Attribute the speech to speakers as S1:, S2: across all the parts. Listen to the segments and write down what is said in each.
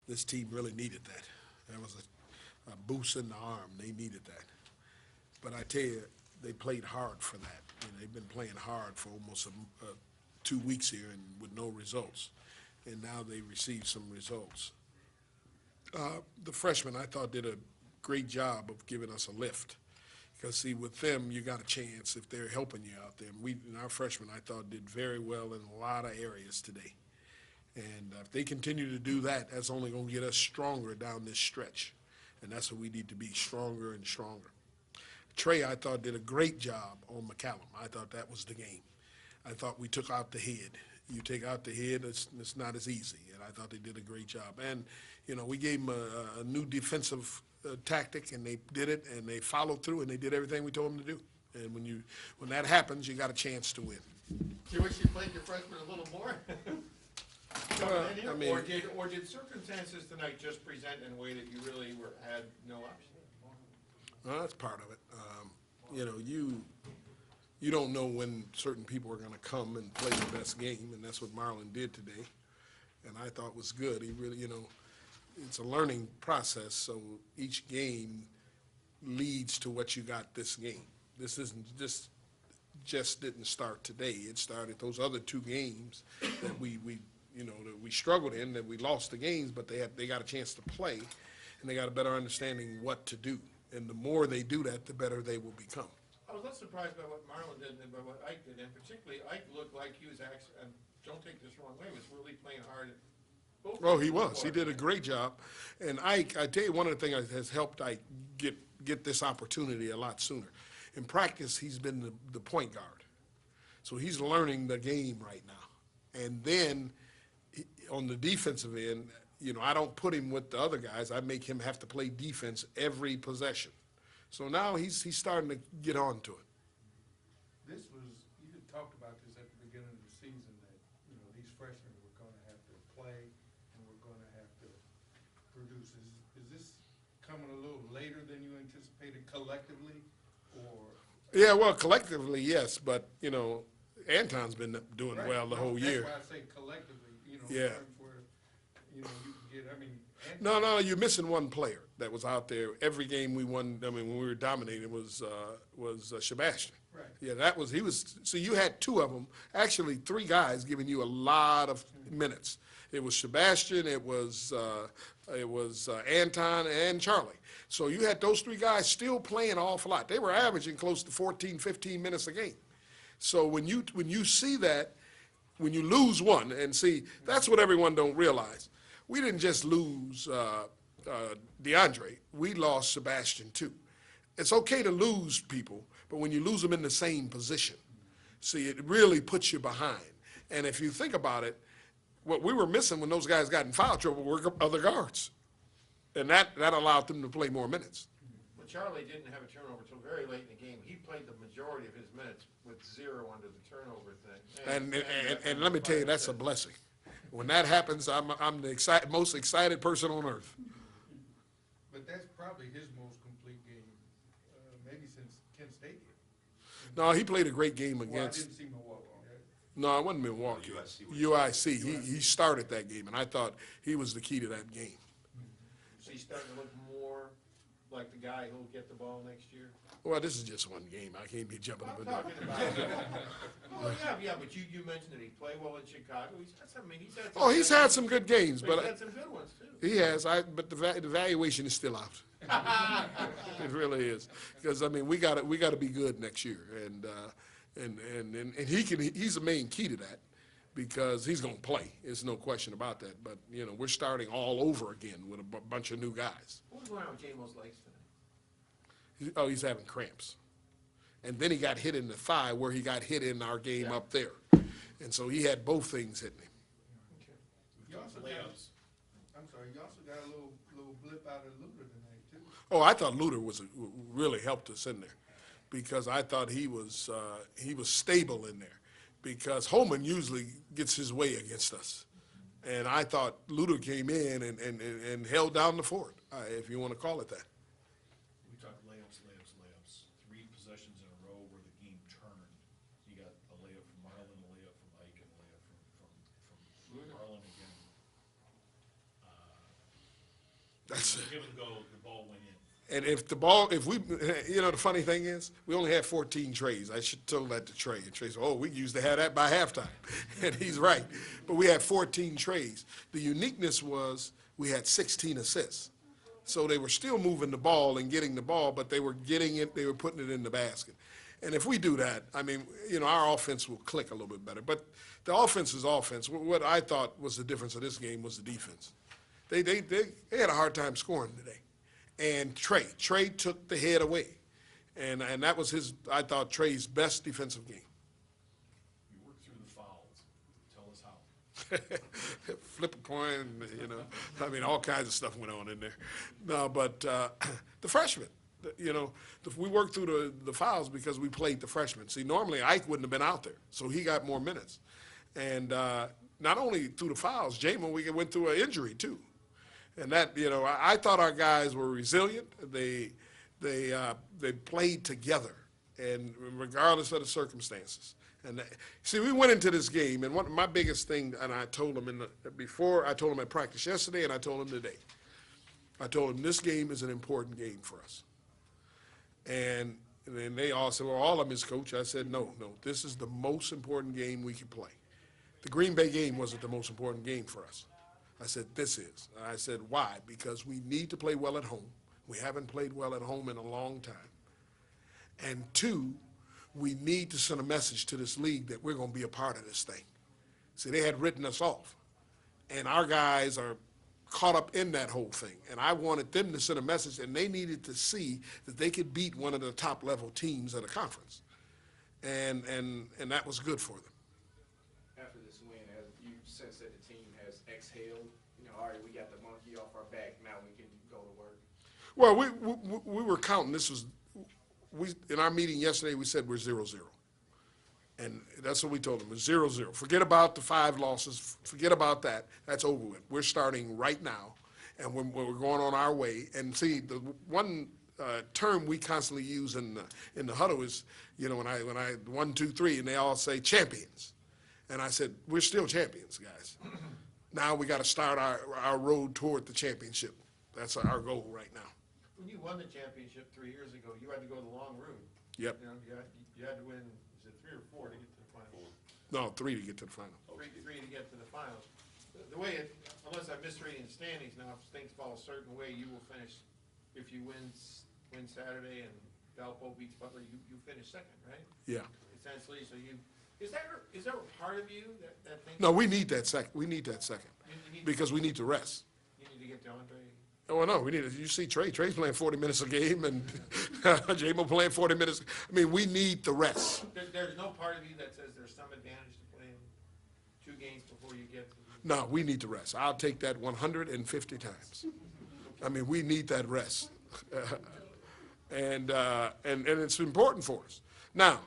S1: This team really needed that. That was a boost in the arm. They needed that. But I tell you, they played hard for that. They've been playing hard for almost 2 weeks here and with no results. And now they received some results. The freshmen, I thought, did a great job of giving us a lift. Because, see, with them, you got a chance if they're helping you out there. And our freshmen, I thought, did very well in a lot of areas today. And if they continue to do that, that's only going to get us stronger down this stretch. And that's what we need to be, stronger and stronger. Trey, I thought, did a great job on McCallum. I thought that was the game. I thought we took out the head. You take out the head, it's not as easy. And I thought they did a great job. And, we gave them a new defensive tactic, and they did it, and they followed through, and they did everything we told them to do. And when that happens, you got a chance to win.
S2: Do you wish you played your freshman a little more? Or did circumstances tonight just present in a way that you really had no option?
S1: Well, that's part of it. You don't know when certain people are going to come and play the best game, and that's what Marlon did today. And I thought was good. He really, it's a learning process, so each game leads to what you got this game. This isn't just didn't start today. It started those other two games that we struggled in, that we lost the games, but they got a chance to play, and they got a better understanding what to do. And the more they do that, the better they will become.
S2: I was less surprised by what Marlon did than by what Ike did, and particularly Ike looked like he was actually, and don't take this the wrong way, was really playing hard.
S1: Oh, he was. He did a great job. And Ike, I tell you, one of the things that has helped Ike get this opportunity a lot sooner. In practice, he's been the point guard. So he's learning the game right now. And then on the defensive end, I don't put him with the other guys. I make him have to play defense every possession. So now he's starting to get on to it.
S3: You had talked about this at the beginning of the season, that, these freshmen were going to have to play and we're going to have to produce. Is this coming a little later than you anticipated collectively, or?
S1: Yeah, well, collectively, yes, but, Anton's been doing
S3: Right.
S1: well the whole year.
S3: That's why I say collectively,
S1: Yeah.
S3: where, you can get,
S1: No, you're missing one player that was out there. Every game we won, when we were dominating, was Sebastian.
S3: Right.
S1: Yeah, so you had two of them, actually three guys giving you a lot of minutes. It was Sebastian, it was Anton, and Charlie. So you had those three guys still playing an awful lot. They were averaging close to 14, 15 minutes a game. So when you see that, when you lose one, and see, that's what everyone don't realize. We didn't just lose DeAndre. We lost Sebastian, too. It's okay to lose people, but when you lose them in the same position, see, it really puts you behind. And if you think about it, what we were missing when those guys got in foul trouble were other guards. And that allowed them to play more minutes.
S2: Well, Charlie didn't have a turnover until very late in the game. He played the majority of his minutes with 0 under the turnover thing.
S1: And let me tell you, that's a blessing. When that happens, I'm the most excited person on earth.
S3: But that's probably his most complete game, maybe since Kent State.
S1: No, he played a great game
S3: Well, I
S1: against.
S3: didn't see Milwaukee.
S1: No, it wasn't Milwaukee. UIC. He started that game, and I thought he was the key to that game.
S2: So he's starting to look more like the guy who'll get the ball next year?
S1: Well, this is just one game. I can't be jumping up
S2: I'm
S1: and down.
S2: talking about. Well, yeah, but you mentioned that he played well in Chicago. He's had some.
S1: Oh, he's had some good games,
S2: But he's
S1: but
S2: had some good ones too.
S1: he has. But the valuation is still out. It really is, because we got to be good next year, and he's the main key to that, because he's going to play. There's no question about that. But we're starting all over again with a bunch of new guys.
S2: What was going on with J-Mo's legs tonight?
S1: He's having cramps, and then he got hit in the thigh where he got hit in our game up there, and so he had both things hitting him.
S3: You also got, you also got a little blip out of Luda tonight too.
S1: Oh, I thought Luder really helped us in there, because I thought he was stable in there, because Holman usually gets his way against us, and I thought Luder came in and held down the fort, if you want to call it that.
S4: We talked layups. 3 possessions in a row where the game turned. You got a layup from Marlon, a layup from Ike, and a layup from Marlon again.
S1: That's
S4: Give and go, the ball went in.
S1: And if the funny thing is, we only had 14 trays. I should tell that to Trey. And Trey said, oh, we used to have that by halftime. And he's right. But we had 14 trays. The uniqueness was we had 16 assists. So they were still moving the ball and getting the ball, but they were getting it, they were putting it in the basket. And if we do that, I mean, our offense will click a little bit better. But the offense is offense. What I thought was the difference of this game was the defense. They had a hard time scoring today. And Trey took the head away. And that was I thought, Trey's best defensive game.
S4: You worked through the fouls. Tell us how.
S1: Flip a coin, I mean, all kinds of stuff went on in there. No, but the freshmen, we worked through the fouls because we played the freshmen. See, normally Ike wouldn't have been out there, so he got more minutes. And not only through the fouls, Jamin, we went through an injury too. And that, I thought our guys were resilient. They played together, and regardless of the circumstances. And see, we went into this game, and my biggest thing, and I told them I told them at practice yesterday, and I told them today. I told them this game is an important game for us. And then they all said, well, all of them is, Coach. I said, no, this is the most important game we can play. The Green Bay game wasn't the most important game for us. I said, this is. I said, why? Because we need to play well at home. We haven't played well at home in a long time. And two, we need to send a message to this league that we're going to be a part of this thing. See, they had written us off. And our guys are caught up in that whole thing. And I wanted them to send a message, and they needed to see that they could beat one of the top-level teams of the conference. And that was good for them.
S5: After this win, have you sense that the team has exhaled? All right, we got the monkey off our back. Now we can go to work.
S1: Well, we were counting. In our meeting yesterday, we said we're 0-0. And that's what we told them, it's 0-0. Forget about the 5 losses. Forget about that. That's over with. We're starting right now, and we're going on our way. And see, the one term we constantly use in the huddle is, when I 1, 2, 3, and they all say champions. And I said, we're still champions, guys. Now we got to start our road toward the championship. That's our goal right now.
S2: When you won the championship 3 years ago, you had to go the long route.
S1: Yep.
S2: You had to win, is it 3 or 4 to get to the final?
S1: No, 3 to get to the final.
S2: Three to get to the finals. The way unless I'm misreading the standings now, if things fall a certain way, you will finish, if you win Saturday and Valpo beats Butler, you finish second, right?
S1: Yeah.
S2: Essentially, so is there a part of you that thinks?
S1: No, we need that second. We need that second because we need to rest.
S2: You need to get to Andre.
S1: Oh, no, you see Trey. Trey's playing 40 minutes a game, and J-Mo playing 40 minutes. I mean, we need the rest.
S2: There's no part of you that says there's some advantage to playing 2 games before you get to.
S1: No, we need the rest. I'll take that 150 times. I mean, we need that rest. And it's important for us. Now,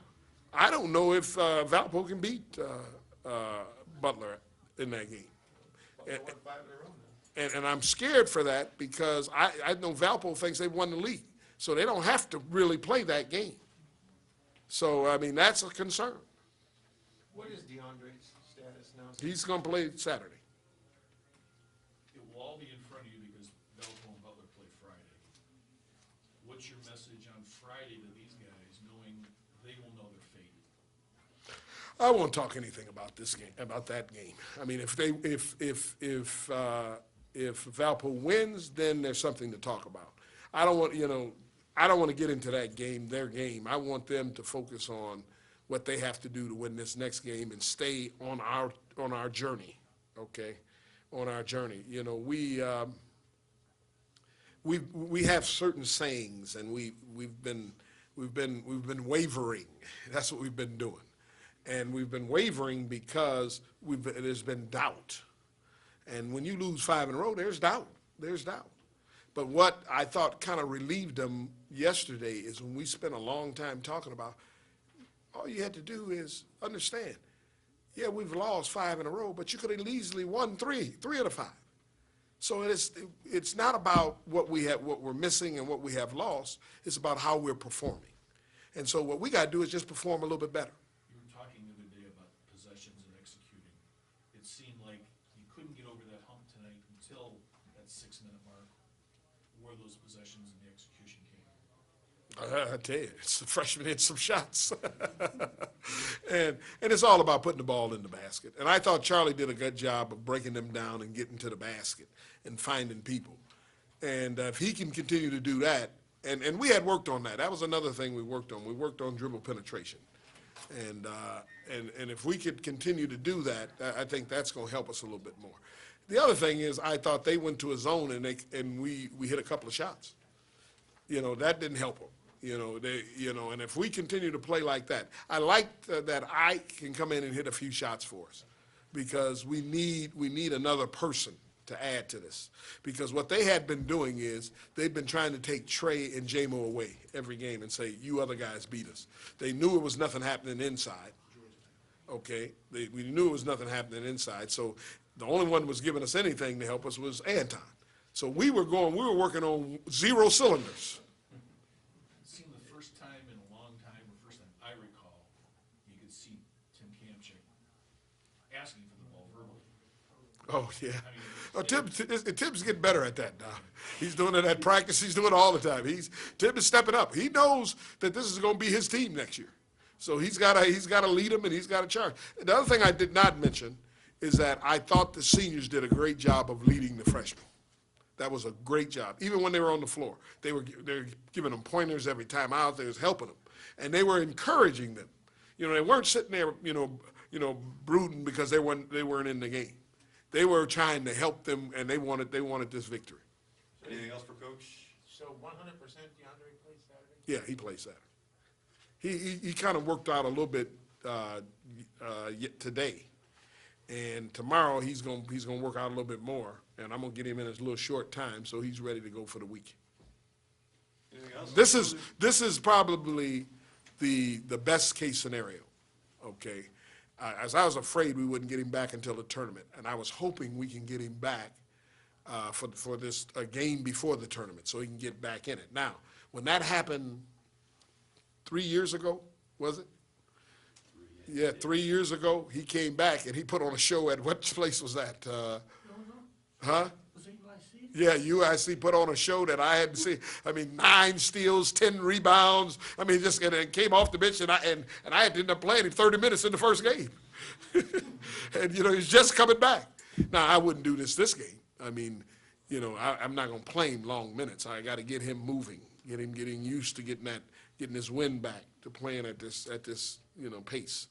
S1: I don't know if Valpo can beat Butler in that game.
S2: Won 5 in a row now.
S1: And I'm scared for that because I know Valpo thinks they've won the league. So they don't have to really play that game. So, I mean, that's a concern.
S2: What is DeAndre's status now?
S1: He's going to play Saturday.
S4: It will all be in front of you because Valpo and Butler play Friday. What's your message on Friday to these guys, knowing they will know their fate?
S1: I won't talk anything about this game, about that game. I mean, if Valpo wins, then there's something to talk about. I don't want to get into that game, their game. I want them to focus on what they have to do to win this next game and stay on our journey. Okay, on our journey. We have certain sayings, and we've been wavering. That's what we've been doing. And we've been wavering because there's been doubt. And when you lose 5 in a row, there's doubt. There's doubt. But what I thought kind of relieved them yesterday is when we spent a long time talking about, all you had to do is understand, yeah, we've lost 5 in a row, but you could have easily won 3 of the 5. So it's not about what we're missing and what we have lost. It's about how we're performing. And so what we got to do is just perform a little bit better.
S4: You were talking the other day about possessions and executing. It seemed like you couldn't get over that hump tonight until that 6-minute mark. where those possessions and the execution came?
S1: I tell you, it's the freshman hit some shots. and it's all about putting the ball in the basket. And I thought Charlie did a good job of breaking them down and getting to the basket and finding people. And if he can continue to do that, and we had worked on that. That was another thing we worked on. We worked on dribble penetration. And if we could continue to do that, I think that's going to help us a little bit more. The other thing is, I thought they went to a zone and we hit a couple of shots. That didn't help them. And if we continue to play like that, I like that Ike can come in and hit a few shots for us, because we need another person to add to this. Because what they had been doing is they've been trying to take Trey and J-Mo away every game and say, you other guys beat us. They knew it was nothing happening inside. Okay, we knew it was nothing happening inside. So the only one who was giving us anything to help us was Anton. So we were working on 0 cylinders.
S4: It seemed the first time in a long time, or first time I recall, you could see Tim Kamchik asking for the ball verbally.
S1: Oh, yeah. Tim's getting better at that now. He's doing it at practice. He's doing it all the time. Tim is stepping up. He knows that this is going to be his team next year. So he's got to lead them, and he's got to charge. The other thing I did not mention is that I thought the seniors did a great job of leading the freshmen. That was a great job. Even when they were on the floor, they were giving them pointers every time out. They was helping them, and they were encouraging them. They weren't sitting there, brooding because they weren't in the game. They were trying to help them, and they wanted this victory.
S6: Anything else for Coach?
S2: So 100% DeAndre plays Saturday?
S1: Yeah, he plays Saturday. He kind of worked out a little bit today, and tomorrow he's gonna work out a little bit more, and I'm gonna get him in his little short time, so he's ready to go for the week.
S6: Anything else?
S1: This is probably the best case scenario. Okay, as I was afraid we wouldn't get him back until the tournament, and I was hoping we can get him back for this game before the tournament, so he can get back in it. Now, when that happened 3 years ago, was it? Yeah, 3 years ago, he came back and he put on a show at, what place was that? Huh? Yeah, UIC put on a show that I hadn't seen. 9 steals, 10 rebounds. And it came off the bench, and I had to end up playing him 30 minutes in the first game. And, he's just coming back. Now, I wouldn't do this game. I'm not going to play him long minutes. I got to get him moving, getting used to getting his wind back, to playing at this pace.